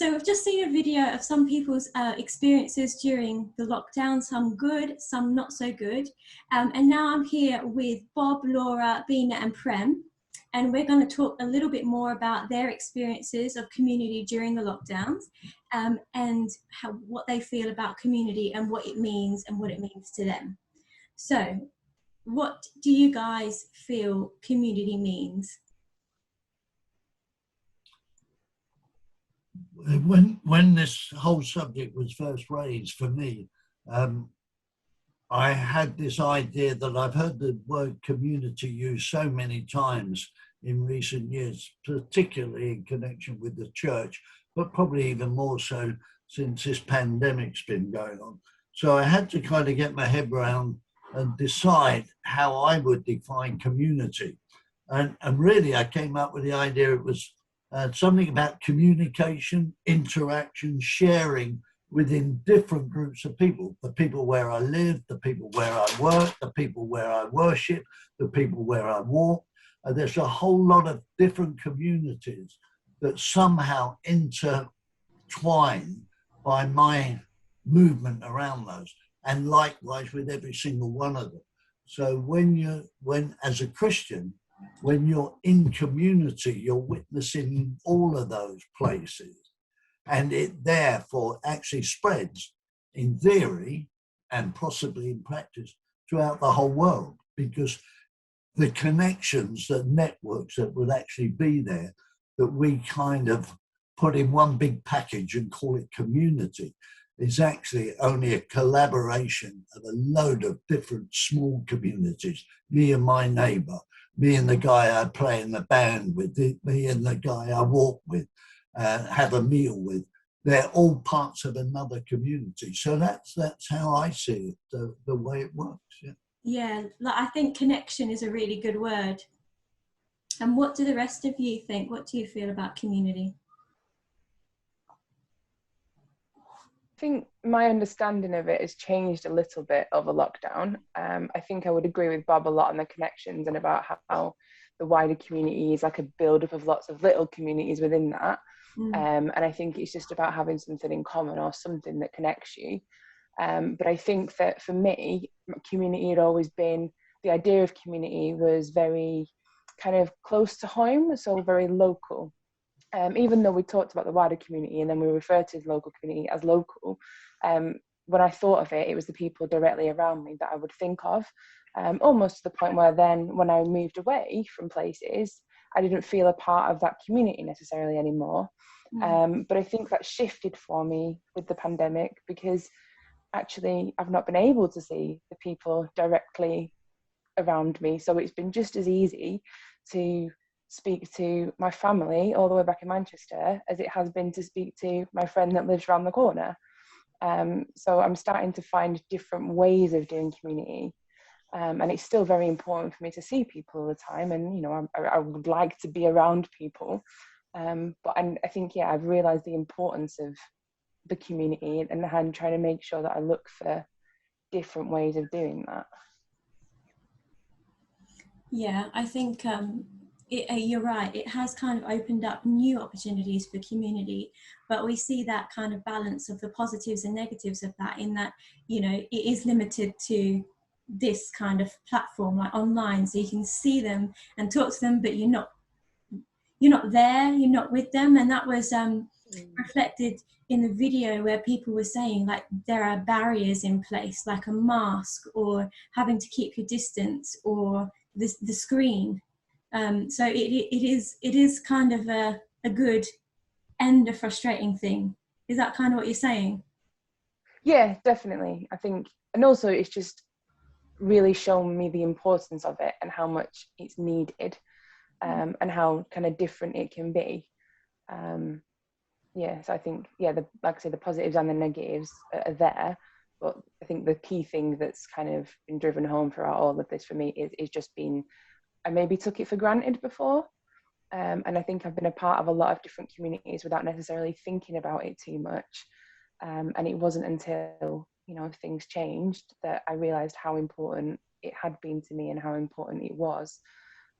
So we've just seen a video of some people's experiences during the lockdown, some good, some not so good. And now I'm here with Bob, Laura, Beena and Prem. And we're going to talk a little bit more about their experiences of community during the lockdowns, and what they feel about community and what it means to them. So what do you guys feel community means? When this whole subject was first raised for me, I had this idea that I've heard the word community used so many times in recent years, particularly in connection with the church, but probably even more so since this pandemic's been going on. So I had to kind of get my head around and decide how I would define community. And really, I came up with the idea it was something about communication, interaction, sharing within different groups of people. The people where I live, the people where I work, the people where I worship, the people where I walk. There's a whole lot of different communities that somehow intertwine by my movement around those, and likewise with every single one of them. So when as a Christian, when you're in community, you're witnessing all of those places, and it therefore actually spreads in theory and possibly in practice throughout the whole world, because the connections, the networks that would actually be there, that we kind of put in one big package and call it community, is actually only a collaboration of a load of different small communities. Me and my neighbour, me and the guy I play in the band with, me and the guy I walk with, have a meal with. They're all parts of another community. So that's how I see it, the way it works. Yeah. Yeah, I think connection is a really good word. And what do the rest of you think? What do you feel about community? I think my understanding of it has changed a little bit over lockdown. I think I would agree with Bob a lot on the connections and about how the wider community is like a build-up of lots of little communities within that. And I think it's just about having something in common or something that connects you. But I think that for me, community had always been, the idea of community was very kind of close to home, so very local. Even though we talked about the wider community and then we referred to the local community as local, when I thought of it, it was the people directly around me that I would think of, almost to the point where then when I moved away from places, I didn't feel a part of that community necessarily anymore. But I think that shifted for me with the pandemic, because actually I've not been able to see the people directly around me. So it's been just as easy to speak to my family all the way back in Manchester as it has been to speak to my friend that lives around the corner. So I'm starting to find different ways of doing community. And it's still very important for me to see people all the time. And, you know, I would like to be around people. But I think, yeah, I've realised the importance of the community, and I'm trying to make sure that I look for different ways of doing that. Yeah, I think you're right. It has kind of opened up new opportunities for community, but we see that kind of balance of the positives and negatives of that, in that, you know, it is limited to this kind of platform, like online, so you can see them and talk to them, but you're not there, you're not with them. And that was reflected in the video, where people were saying like there are barriers in place, like a mask or having to keep your distance or the screen. So it is kind of a good and a frustrating thing. Is that kind of what you're saying? Yeah, definitely. I think, and also it's just really shown me the importance of it and how much it's needed, and how kind of different it can be. So I think, yeah, like I say, the positives and the negatives are there, but I think the key thing that's kind of been driven home throughout all of this for me is just being, I maybe took it for granted before, and I think I've been a part of a lot of different communities without necessarily thinking about it too much, and it wasn't until, you know, things changed that I realised how important it had been to me and how important it was.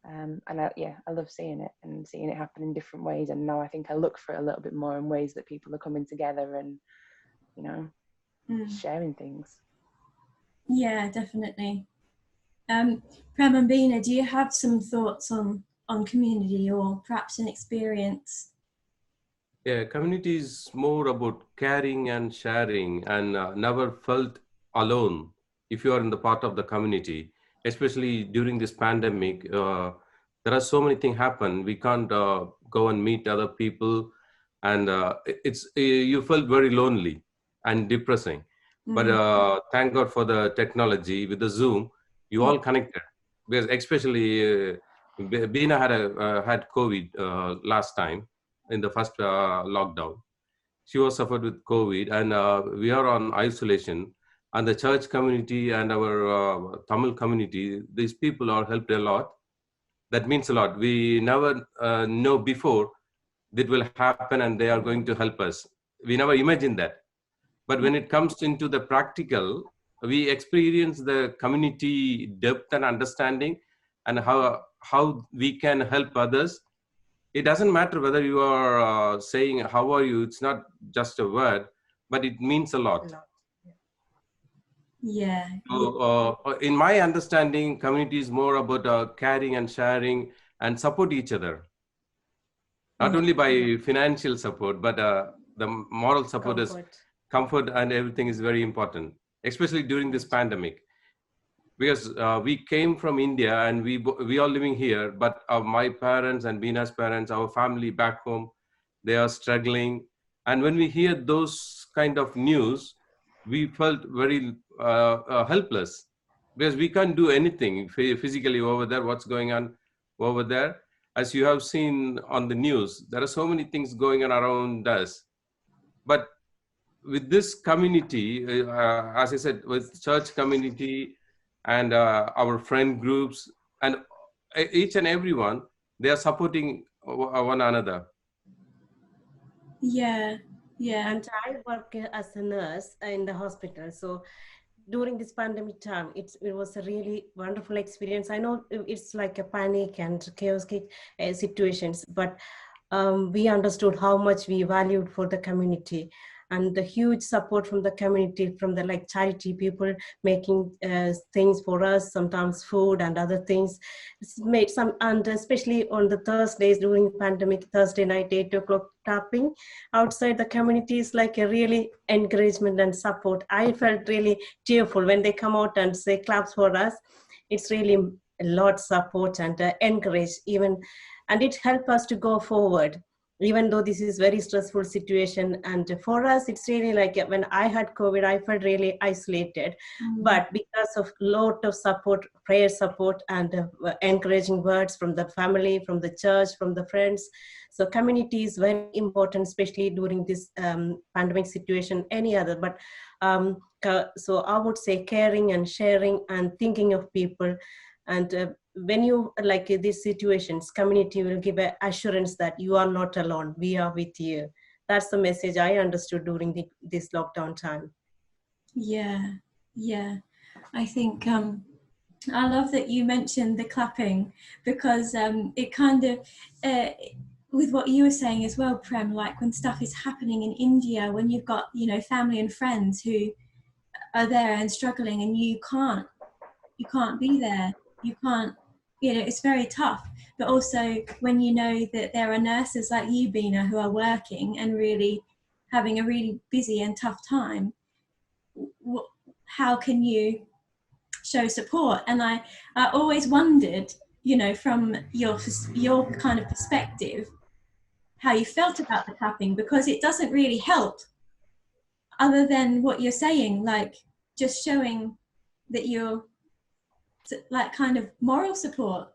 And I love seeing it and seeing it happen in different ways. And now I think I look for it a little bit more in ways that people are coming together and, you know, sharing things. Yeah, definitely. Prem and Beena, do you have some thoughts on community or perhaps an experience? Yeah, community is more about caring and sharing, and never felt alone if you are in the part of the community, especially during this pandemic. There are so many things happen. We can't go and meet other people, and you felt very lonely and depressing. But thank God for the technology with the Zoom, you all connected. Because especially Beena had COVID last time in the first lockdown. She was suffered with COVID, and we are on isolation. And the church community and our Tamil community, these people are helped a lot. That means a lot. We never know before that will happen, and they are going to help us. We never imagined that. But when it comes into the practical, we experience the community depth and understanding, and how we can help others. It doesn't matter whether you are saying how are you. It's not just a word, but it means a lot. Yeah. So in my understanding, community is more about caring and sharing and support each other, not only by financial support, but the moral support is comfort, and everything is very important, especially during this pandemic. Because we came from India, and we are living here, but my parents and Beena's parents, our family back home, they are struggling. And when we hear those kind of news, we felt very helpless, because we can't do anything physically over there. What's going on over there? As you have seen on the news, there are so many things going on around us. But with this community, as I said, with church community and our friend groups and each and everyone, they are supporting one another. Yeah. And I work as a nurse in the hospital. So during this pandemic time, it was a really wonderful experience. I know it's like a panic and chaotic situations, but we understood how much we valued for the community, and the huge support from the community, from the like charity people making things for us, sometimes food and other things. It's made some, and especially on the Thursdays during the pandemic, Thursday night 8 o'clock tapping outside the community is like a really encouragement and support. I felt really cheerful when they come out and say claps for us. It's really a lot support and encourage even, and it helped us to go forward, even though this is very stressful situation. And for us, it's really like when I had COVID, I felt really isolated. But because of lot of support, prayer support, and encouraging words from the family, from the church, from the friends, so community is very important, especially during this pandemic situation, any other. But so I would say caring and sharing and thinking of people. And when you like these situations, community will give an assurance that you are not alone, we are with you. That's the message I understood during this lockdown time. Yeah. I think I love that you mentioned the clapping, because it kind of with what you were saying as well, Prem, like when stuff is happening in India, when you've got, you know, family and friends who are there and struggling, and you can't be there, you can't, you know, it's very tough. But also when you know that there are nurses like you, Beena, who are working and really having a really busy and tough time, how can you show support? And I always wondered, you know, from your kind of perspective, how you felt about the clapping, because it doesn't really help other than what you're saying, like just showing that you're like kind of moral support.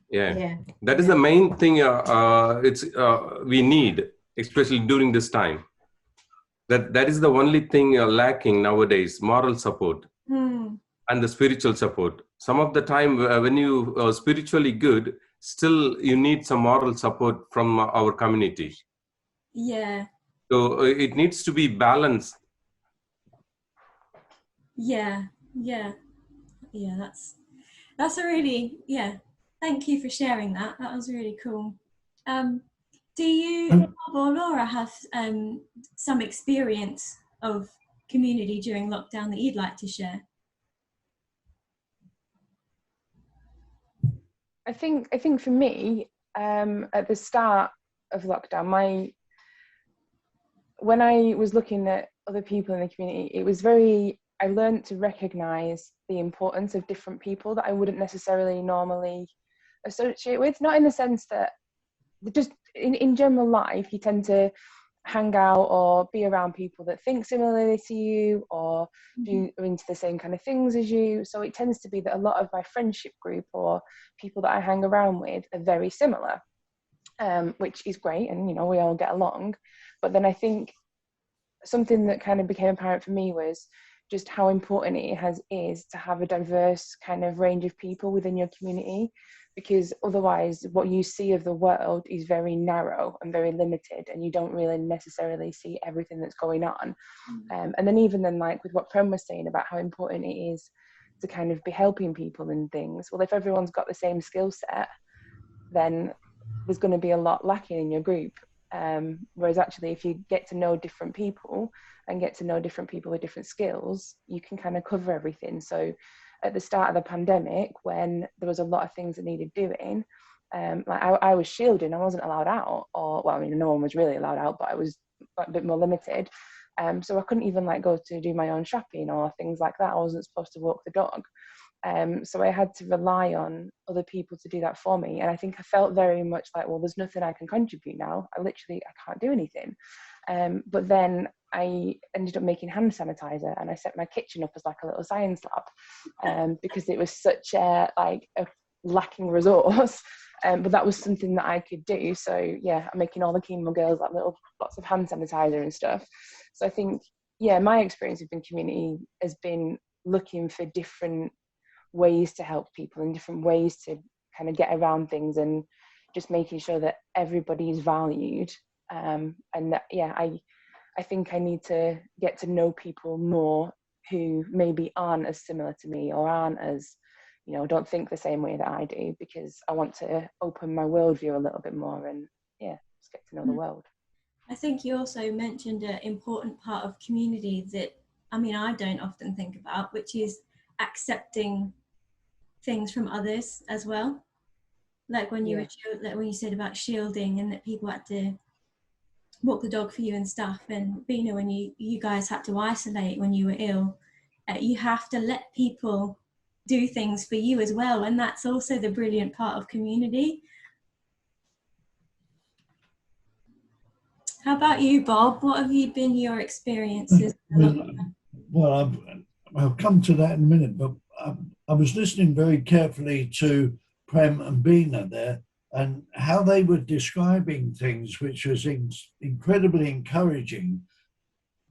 Yeah. That is the main thing we need, especially during this time. That is the only thing lacking nowadays: moral support and the spiritual support. Some of the time when you are spiritually good, still you need some moral support from our community. Yeah. So it needs to be balanced. Yeah. That's a really, Thank you for sharing that. That was really cool. Do you, Bob or Laura, have some experience of community during lockdown that you'd like to share? I think for me, at the start of lockdown, when I was looking at other people in the community, I learned to recognise the importance of different people that I wouldn't necessarily normally associate with. Not in the sense that, just in general life, you tend to hang out or be around people that think similarly to you or are into the same kind of things as you. So it tends to be that a lot of my friendship group or people that I hang around with are very similar, which is great, and we all get along. But then I think something that kind of became apparent for me was just how important it is to have a diverse kind of range of people within your community, because otherwise what you see of the world is very narrow and very limited, and you don't really necessarily see everything that's going on. And then even then, like with what Prem was saying about how important it is to kind of be helping people and things, well, if everyone's got the same skill set, then there's going to be a lot lacking in your group. Whereas actually, if you get to know different people and get to know different people with different skills, you can kind of cover everything. So at the start of the pandemic, when there was a lot of things that needed doing, like I was shielding, I wasn't allowed out, or well, I mean, no one was really allowed out, but I was a bit more limited. So I couldn't even like go to do my own shopping or things like that. I wasn't supposed to walk the dog. So I had to rely on other people to do that for me. And I think I felt very much like, well, there's nothing I can contribute now. I can't do anything. But then I ended up making hand sanitizer, and I set my kitchen up as like a little science lab, because it was such a lacking resource. But that was something that I could do. So yeah, I'm making all the chemo girls like lots of hand sanitizer and stuff. So I think, yeah, my experience within community has been looking for different ways to help people and different ways to kind of get around things, and just making sure that everybody is valued. And that, yeah, I think I need to get to know people more who maybe aren't as similar to me, or aren't as, don't think the same way that I do, because I want to open my worldview a little bit more, and yeah, just get to know the world. I think you also mentioned an important part of community that, I mean, I don't often think about, which is accepting things from others as well. Like when you when you said about shielding, and that people had to walk the dog for you and stuff, and Beena, when you guys had to isolate when you were ill, you have to let people do things for you as well, and that's also the brilliant part of community. How about you, Bob? What have been your experiences? Well, I'll come to that in a minute, but I was listening very carefully to Prem and Beena there, and how they were describing things, which was incredibly encouraging.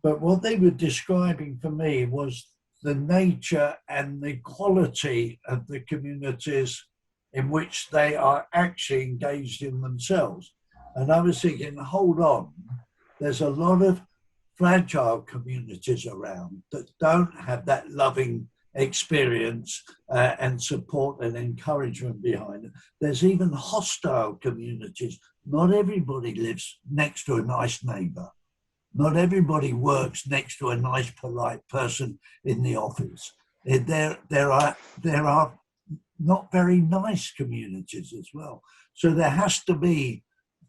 But what they were describing for me was the nature and the quality of the communities in which they are actually engaged in themselves. And I was thinking, hold on, there's a lot of fragile communities around that don't have that loving experience and support and encouragement behind it. There's even hostile communities. Not everybody lives next to a nice neighbour. Not everybody works next to a nice, polite person in the office. There are not very nice communities as well. So there has to be,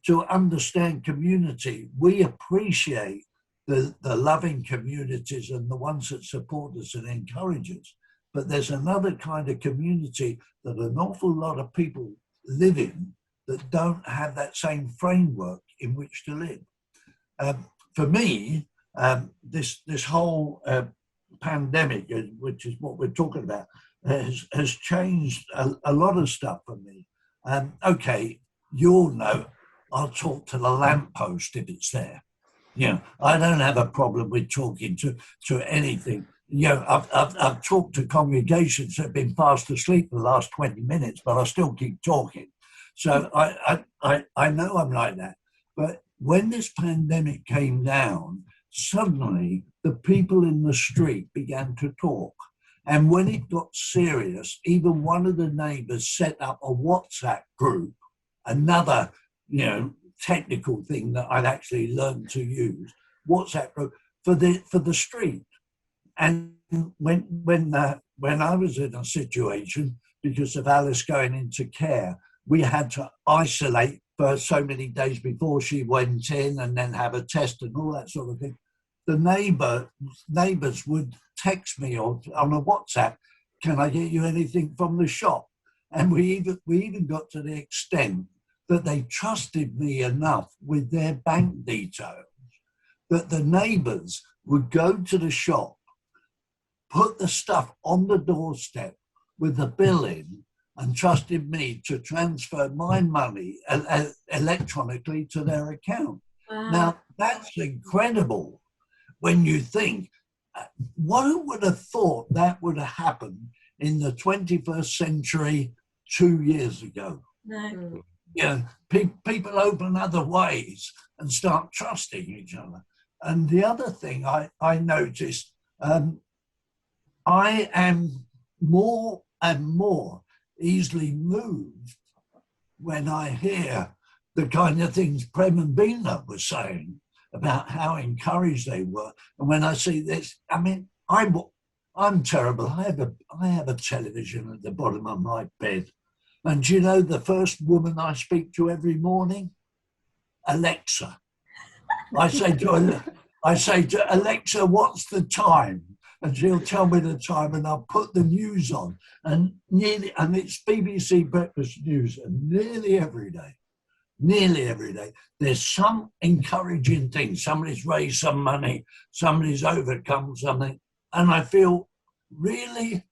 to understand community, we appreciate the loving communities and the ones that support us and encourage us. But there's another kind of community that an awful lot of people live in that don't have that same framework in which to live. For me, this whole pandemic, which is what we're talking about, has changed a lot of stuff for me. Okay, you all know I'll talk to the lamppost if it's there. I don't have a problem with talking to anything. I've talked to congregations that have been fast asleep for the last 20 minutes, but I still keep talking. So I know I'm like that. But when this pandemic came down, suddenly the people in the street began to talk. And when it got serious, even one of the neighbours set up a WhatsApp group, another, technical thing that I'd actually learned to use, WhatsApp group for the street. And when I was in a situation, because of Alice going into care, we had to isolate for so many days before she went in, and then have a test and all that sort of thing. The neighbours would text me on a WhatsApp, "Can I get you anything from the shop?" And we even got to the extent that they trusted me enough with their bank details that the neighbours would go to the shop, put the stuff on the doorstep with the bill in, and trusted me to transfer my money electronically to their account. Wow. Now, that's incredible when you think, who would have thought that would have happened in the 21st century 2 years ago? No. People open other ways and start trusting each other. And the other thing I noticed, I am more and more easily moved when I hear the kind of things Prem and Beena were saying about how encouraged they were. And when I see this, I mean, I'm terrible. I have a television at the bottom of my bed. And do you know the first woman I speak to every morning? Alexa. I say to Alexa, "What's the time?" And she'll tell me the time, and I'll put the news on. And it's BBC Breakfast News, and nearly every day, there's some encouraging thing. Somebody's raised some money, somebody's overcome something. And I feel really,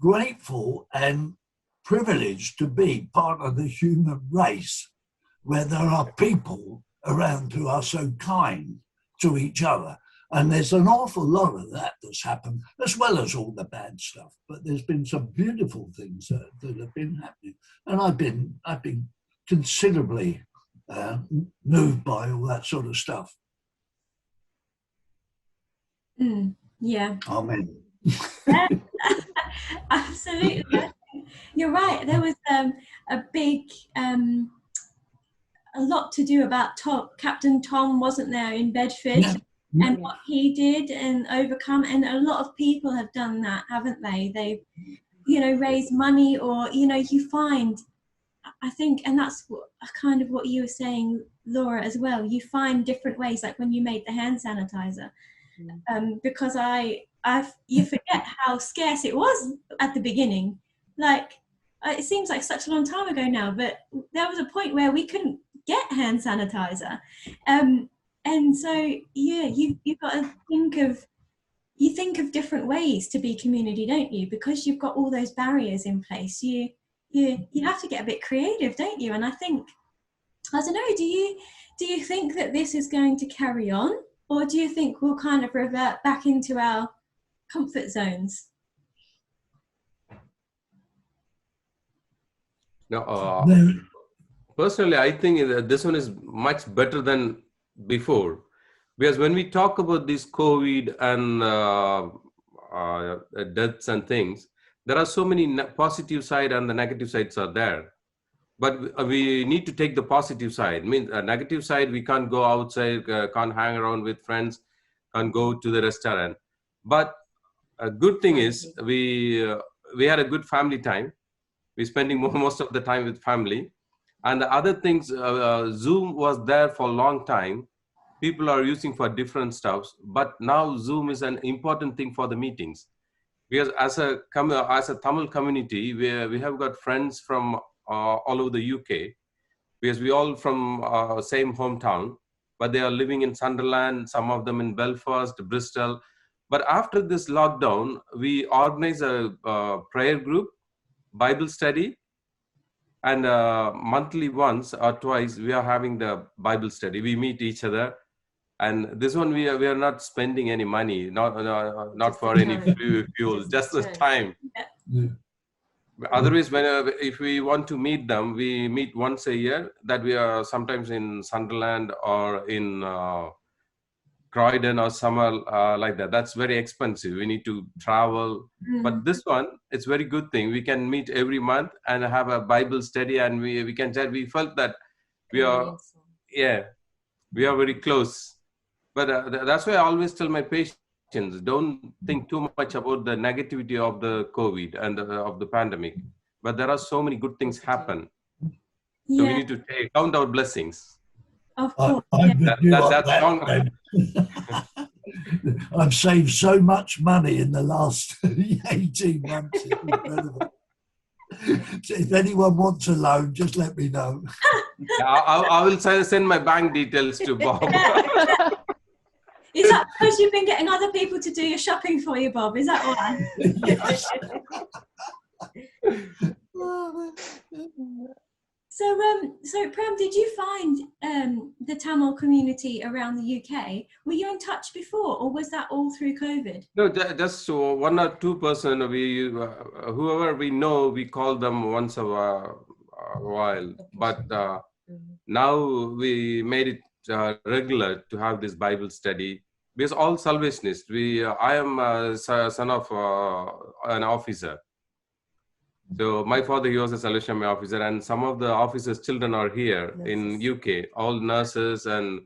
grateful and privileged to be part of the human race, where there are people around who are so kind to each other. And there's an awful lot of that that's happened, as well as all the bad stuff. But there's been some beautiful things that have been happening. And I've been considerably moved by all that sort of stuff. Yeah. Amen. Absolutely. You're right. There was a big, a lot to do about Captain Tom wasn't there in Bedford. Yeah. And what he did and overcome, and a lot of people have done that, haven't they? They've, raised money, or you find, I think, and that's kind of what you were saying, Laura, as well. You find different ways, like when you made the hand sanitizer, because you forget how scarce it was at the beginning. Like, it seems like such a long time ago now, but there was a point where we couldn't get hand sanitizer. And so, you've got to think of different ways to be community, don't you? Because you've got all those barriers in place. You have to get a bit creative, don't you? And I think, I don't know, do you think that this is going to carry on, or do you think we'll kind of revert back into our comfort zones? No, personally, I think that this one is much better than before, because when we talk about this COVID and deaths and things, there are so many positive side and the negative sides are there. But we need to take the positive side. I mean, negative side, we can't go outside, can't hang around with friends, can't go to the restaurant. But a good thing is we had a good family time. We're spending most of the time with family. And the other things, Zoom was there for a long time. People are using for different stuffs, but now Zoom is an important thing for the meetings. Because as a Tamil community, we have got friends from all over the UK, because we all from same hometown, but they are living in Sunderland, some of them in Belfast, Bristol. But after this lockdown, we organize a prayer group, Bible study, and monthly once or twice we are having the Bible study. We meet each other, and this one we are not spending any money, not for any fuel, just the time. Otherwise, if we want to meet them, we meet once a year. That we are sometimes in Sunderland or in Croydon or somewhere like that. That's very expensive. We need to travel. But this one, it's very good thing. We can meet every month and have a Bible study, and we can chat. We felt that we are, we are very close. But that's why I always tell my patients, don't think too much about the negativity of the COVID and of the pandemic. But there are so many good things happen. So we need to count our blessings. Of course. I'm with you on that's that, wrong. Prem. I've saved so much money in the last 18 months. It's incredible. So if anyone wants a loan, just let me know. I will send my bank details to Bob. Is that because you've been getting other people to do your shopping for you, Bob? Is that why? Yes. So Prem, did you find the Tamil community around the UK? Were you in touch before, or was that all through COVID? No, just one or two person. We whoever we know, we call them once a while. But now we made it regular to have this Bible study, because all Salvationists. I am a son of an officer. So my father, he was a Salvation Army officer, and some of the officers' children are here in UK, all nurses and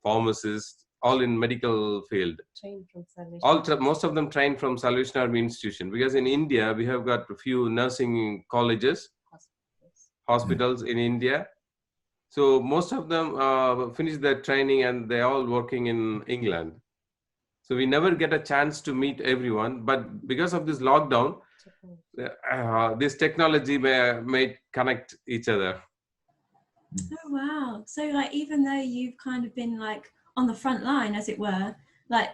pharmacists, all in medical field. Trained from Salvation. Most of them trained from Salvation Army institution, because in India, we have got a few nursing colleges, hospitals in India. So most of them finished their training and they're all working in England. So we never get a chance to meet everyone, but because of this lockdown, this technology may connect each other. Oh wow! So like, even though you've kind of been like on the front line, as it were, like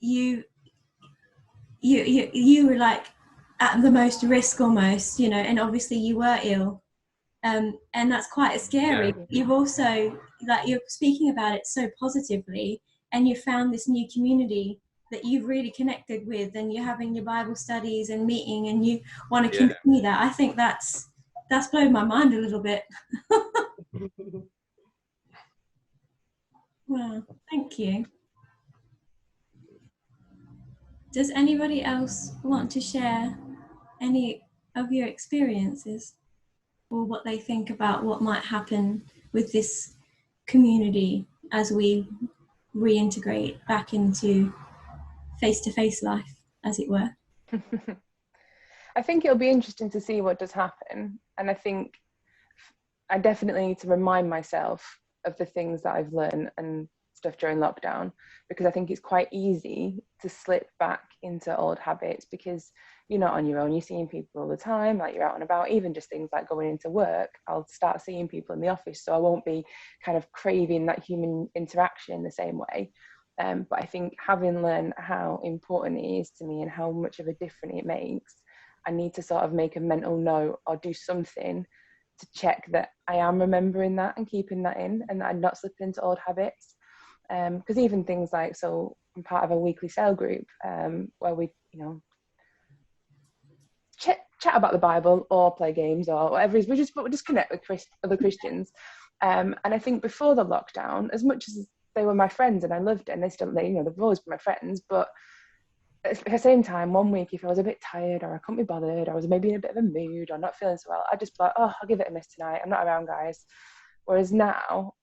you were like at the most risk almost, you know, and obviously you were ill, and that's quite scary. Yeah. You've also, like, you're speaking about it so positively, and you found this new community that you've really connected with, and you're having your Bible studies and meeting, and you want to continue that. I think that's blown my mind a little bit. Well, thank you. Does anybody else want to share any of your experiences, or what they think about what might happen with this community as we reintegrate back into face-to-face life, as it were? I think it'll be interesting to see what does happen. And I think I definitely need to remind myself of the things that I've learned and stuff during lockdown, because I think it's quite easy to slip back into old habits, because you're not on your own, you're seeing people all the time, like you're out and about. Even just things like going into work, I'll start seeing people in the office, so I won't be kind of craving that human interaction in the same way. But I think having learned how important it is to me and how much of a difference it makes, I need to sort of make a mental note or do something to check that I am remembering that and keeping that in, and that I'm not slipping into old habits. Because even things like, so I'm part of a weekly cell group where we, you know, chat about the Bible or play games or whatever it is. We just connect with other Christians. And I think before the lockdown, as much as they were my friends and I loved it, and they still, you know, they've always been my friends, but at the same time, one week, if I was a bit tired or I couldn't be bothered, or I was maybe in a bit of a mood or not feeling so well, I'd just be like, oh, I'll give it a miss tonight. I'm not around, guys. Whereas now,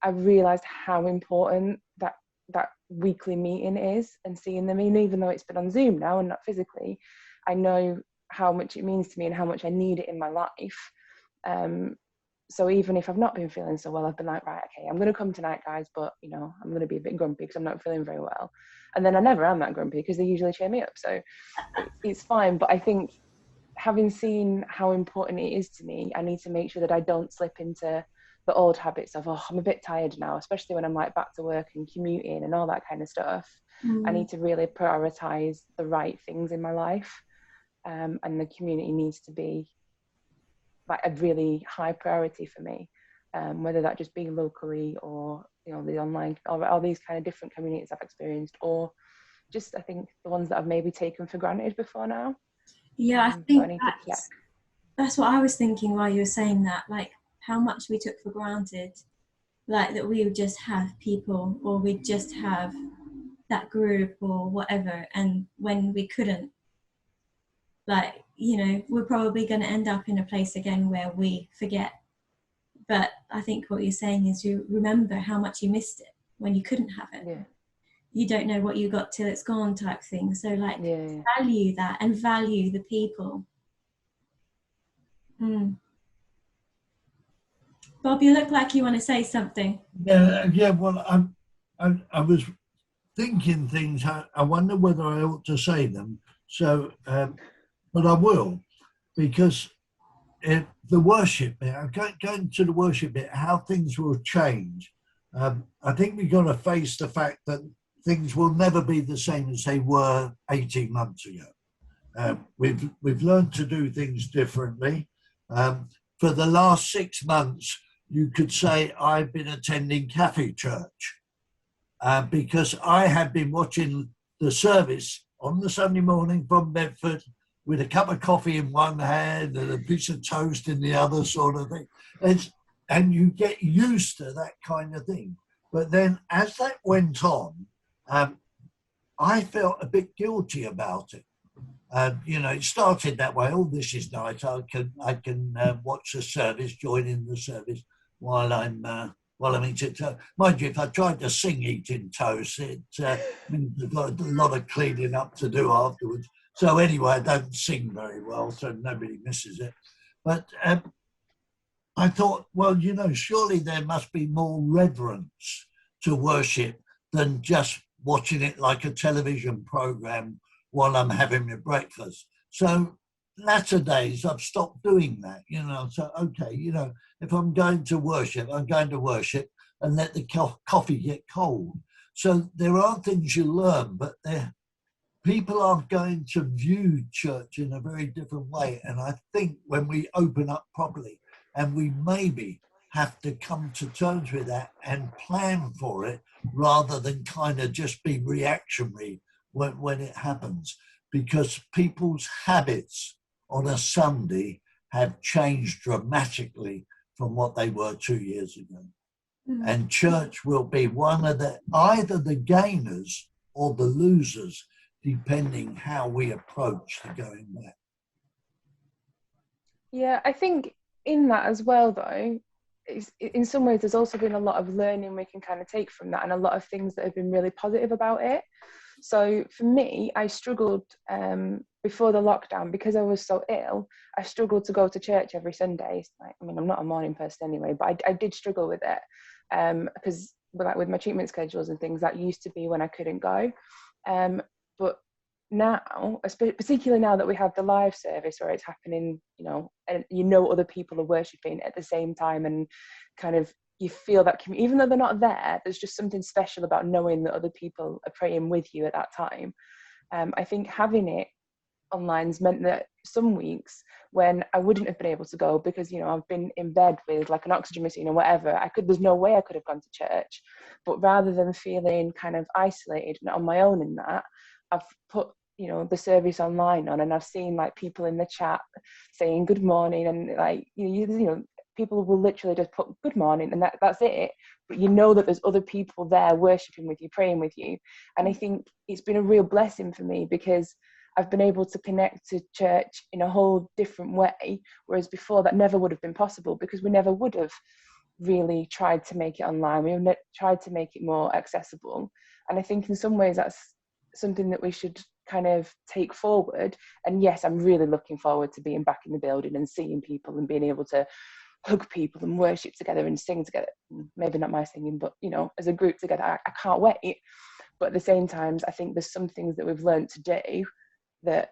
I've realised how important that weekly meeting is, and seeing them, even though it's been on Zoom now and not physically, I know how much it means to me and how much I need it in my life. So even if I've not been feeling so well, I've been like, right, okay, I'm going to come tonight, guys, but, you know, I'm going to be a bit grumpy because I'm not feeling very well. And then I never am that grumpy because they usually cheer me up. So it's fine. But I think having seen how important it is to me, I need to make sure that I don't slip into the old habits of, oh, I'm a bit tired now, especially when I'm like back to work and commuting and all that kind of stuff. I need to really prioritize the right things in my life. And the community needs to be like a really high priority for me, whether that just be locally or, you know, the online, or all these kind of different communities I've experienced, or just, I think, the ones that I've maybe taken for granted before now. Yeah, I think that's what I was thinking while you were saying that, like how much we took for granted, like that we would just have people, or we'd just have that group or whatever, and when we couldn't, like, you know, we're probably going to end up in a place again where we forget. But I think what you're saying is you remember how much you missed it when you couldn't have it. Yeah. You don't know what you got till it's gone type thing. So like, Yeah. value that and value the people. Bob, you look like you want to say something. Yeah. Well, I was thinking things. I wonder whether I ought to say them. So, but I will, because the worship bit, I'm going to the worship bit, how things will change. I think we've got to face the fact that things will never be the same as they were 18 months ago. We've learned to do things differently. For the last 6 months, you could say I've been attending cafe church because I had been watching the service on the Sunday morning from Bedford with a cup of coffee in one hand and a piece of toast in the other, sort of thing. And you get used to that kind of thing. But then as that went on, I felt a bit guilty about it. You know, it started that way. Oh, this is nice. I can watch the service, join in the service while I'm eating toast. Mind you, if I tried to sing eating toast, it means I've got a lot of cleaning up to do afterwards. So anyway, I don't sing very well, so nobody misses it. But I thought, well, you know, surely there must be more reverence to worship than just watching it like a television program while I'm having my breakfast. So latter days, I've stopped doing that, you know. So, okay, you know, if I'm going to worship, I'm going to worship and let the coffee get cold. So there are things you learn, but people are going to view church in a very different way. And I think when we open up properly, and we maybe have to come to terms with that and plan for it rather than kind of just be reactionary when it happens, because people's habits on a Sunday have changed dramatically from what they were 2 years ago. And church will be one of either the gainers or the losers, depending how we approach the going back. Yeah, I think in that as well, though, in some ways there's also been a lot of learning we can kind of take from that, and a lot of things that have been really positive about it. So for me, I struggled before the lockdown because I was so ill. I struggled to go to church every Sunday. I mean, I'm not a morning person anyway, but I did struggle with it because with my treatment schedules and things, that used to be when I couldn't go. But now, particularly now that we have the live service where it's happening, you know, and you know other people are worshipping at the same time, and kind of you feel that even though they're not there, there's just something special about knowing that other people are praying with you at that time. I think having it online's meant that some weeks when I wouldn't have been able to go because, you know, I've been in bed with like an oxygen machine or whatever, there's no way I could have gone to church. But rather than feeling kind of isolated and on my own in that, I've put, you know, the service online on, and I've seen like people in the chat saying good morning, and like, you know, people will literally just put good morning and that's it. But you know that there's other people there worshipping with you, praying with you. And I think it's been a real blessing for me because I've been able to connect to church in a whole different way, whereas before that never would have been possible because we never would have really tried to make it online. We tried to make it more accessible. And I think in some ways that's something that we should kind of take forward. And yes, I'm really looking forward to being back in the building and seeing people and being able to hug people and worship together and sing together. Maybe not my singing, but, you know, as a group together, I can't wait. But at the same time, I think there's some things that we've learned to do that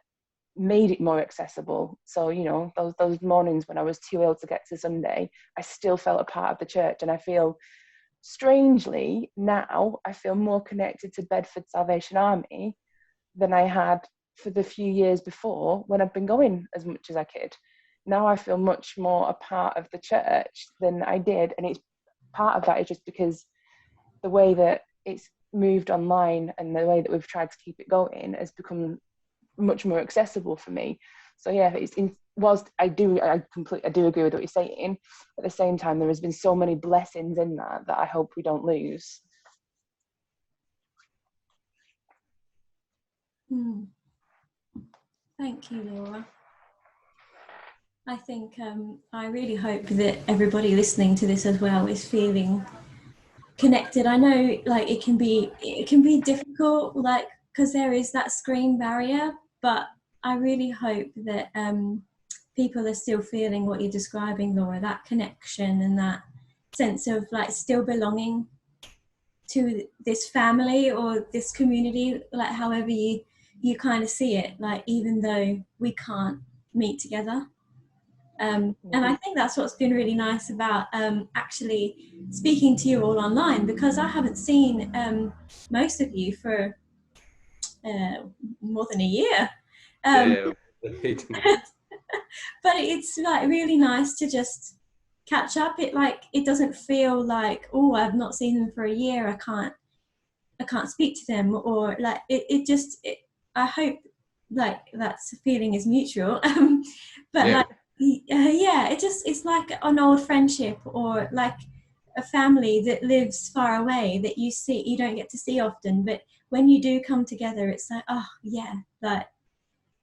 made it more accessible. So, you know, those mornings when I was too ill to get to Sunday, I still felt a part of the church. And I feel, strangely, now I feel more connected to Bedford Salvation Army than I had for the few years before when I've been going as much as I could. Now I feel much more a part of the church than I did. And it's part of that is just because the way that it's moved online and the way that we've tried to keep it going has become much more accessible for me. So yeah, whilst I do agree with what you're saying, at the same time there has been so many blessings in that I hope we don't lose. Thank you, Laura. I think I really hope that everybody listening to this as well is feeling connected. I know, like, it can be difficult, like, because there is that screen barrier, but I really hope that people are still feeling what you're describing, Laura, that connection and that sense of like still belonging to this family or this community, like however you kind of see it, like even though we can't meet together. And I think that's what's been really nice about actually speaking to you all online, because I haven't seen most of you for more than a year. But it's like really nice to just catch up. It doesn't feel like, oh, I've not seen them for a year, I can't speak to them, or like I hope like that feeling is mutual. But like it's like an old friendship, or like a family that lives far away that you don't get to see often, but when you do come together, it's like, oh yeah, like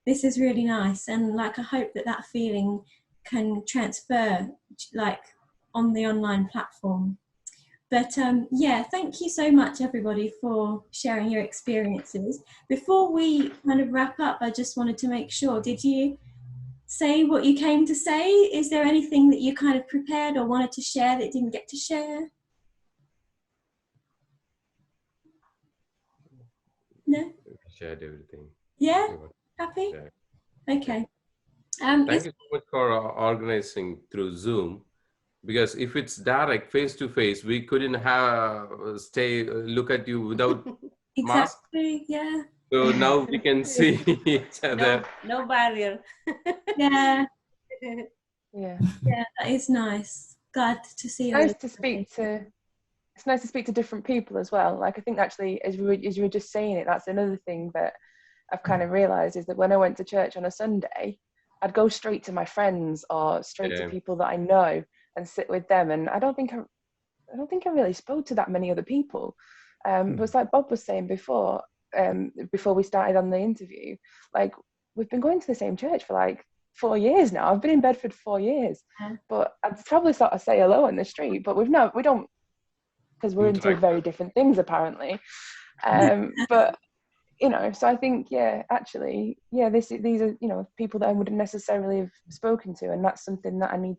this is really nice. And like I hope that feeling can transfer like on the online platform. But yeah, thank you so much, everybody, for sharing your experiences. Before we kind of wrap up, I just wanted to make sure, did you say what you came to say? Is there anything that you kind of prepared or wanted to share that didn't get to share? No? Shared everything. Yeah? Happy? Yeah. Okay. Thank you so much for organizing through Zoom. Because if it's direct, face to face, we couldn't look at you without mask. Exactly, yeah. So now we can see each other. No barrier. Yeah. Yeah. Yeah, that is nice. Glad to see you. It's nice to speak to different people as well. Like, I think actually, as you were just saying it, that's another thing that I've kind of realized, is that when I went to church on a Sunday, I'd go straight to my friends or straight to people that I know and sit with them. And I don't think I really spoke to that many other people. But it's like Bob was saying before we started on the interview, like, we've been going to the same church for like 4 years now. I've been in Bedford 4 years, but I'd probably sort of say hello in the street, but we don't, because we're into very different things apparently. But you know, so I think, yeah, actually, yeah, these are, you know, people that I wouldn't necessarily have spoken to, and that's something that I'll need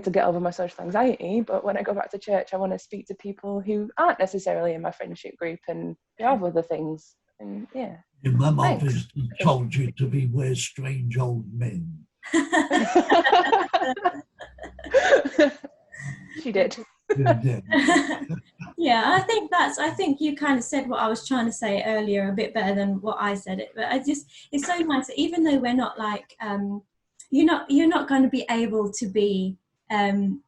to get over my social anxiety, but when I go back to church, I want to speak to people who aren't necessarily in my friendship group and who have other things. And yeah. Your mum obviously told you to beware strange old men. She did. Yeah, I think you kind of said what I was trying to say earlier a bit better than what I said it. But it's so nice that even though we're not like you're not going to be able to be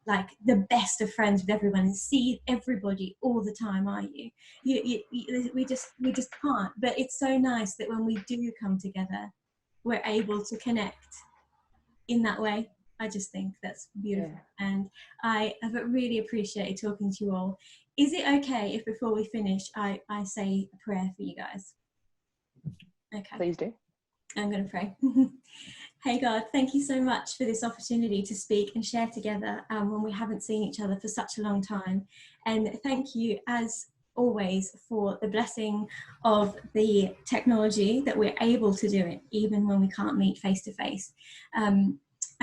like the best of friends with everyone and see everybody all the time, are you? We just can't. But it's so nice that when we do come together, we're able to connect in that way. I just think that's beautiful. Yeah. And I have really appreciated talking to you all. Is it okay if before we finish, I say a prayer for you guys? Okay. Please do. I'm going to pray. Hey God, thank you so much for this opportunity to speak and share together when we haven't seen each other for such a long time. And thank you, as always, for the blessing of the technology that we're able to do it even when we can't meet face to face.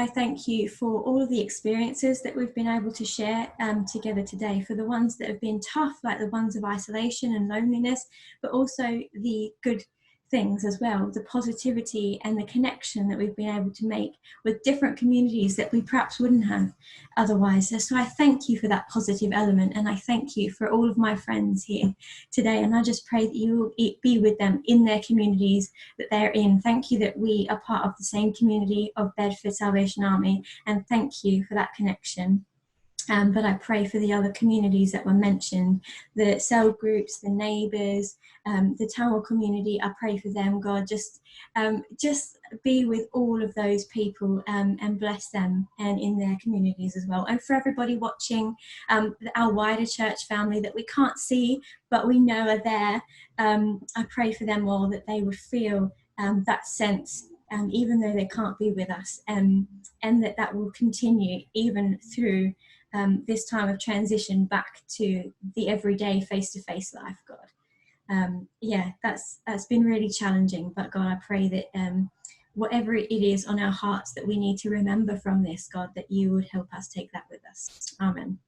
I thank you for all of the experiences that we've been able to share together today, for the ones that have been tough, like the ones of isolation and loneliness, but also the good things as well, the positivity and the connection that we've been able to make with different communities that we perhaps wouldn't have otherwise. So I thank you for that positive element, and I thank you for all of my friends here today, and I just pray that you will be with them in their communities that they're in. Thank you that we are part of the same community of Bedford Salvation Army, and thank you for that connection. But I pray for the other communities that were mentioned, the cell groups, the neighbours, the Tamil community. I pray for them, God. Just be with all of those people and bless them and in their communities as well. And for everybody watching, our wider church family that we can't see but we know are there, I pray for them all that they would feel that sense, even though they can't be with us, and that will continue even through this time of transition back to the everyday face-to-face life, God. Yeah, that's been really challenging, but God, I pray that whatever it is on our hearts that we need to remember from this, God, that you would help us take that with us. Amen.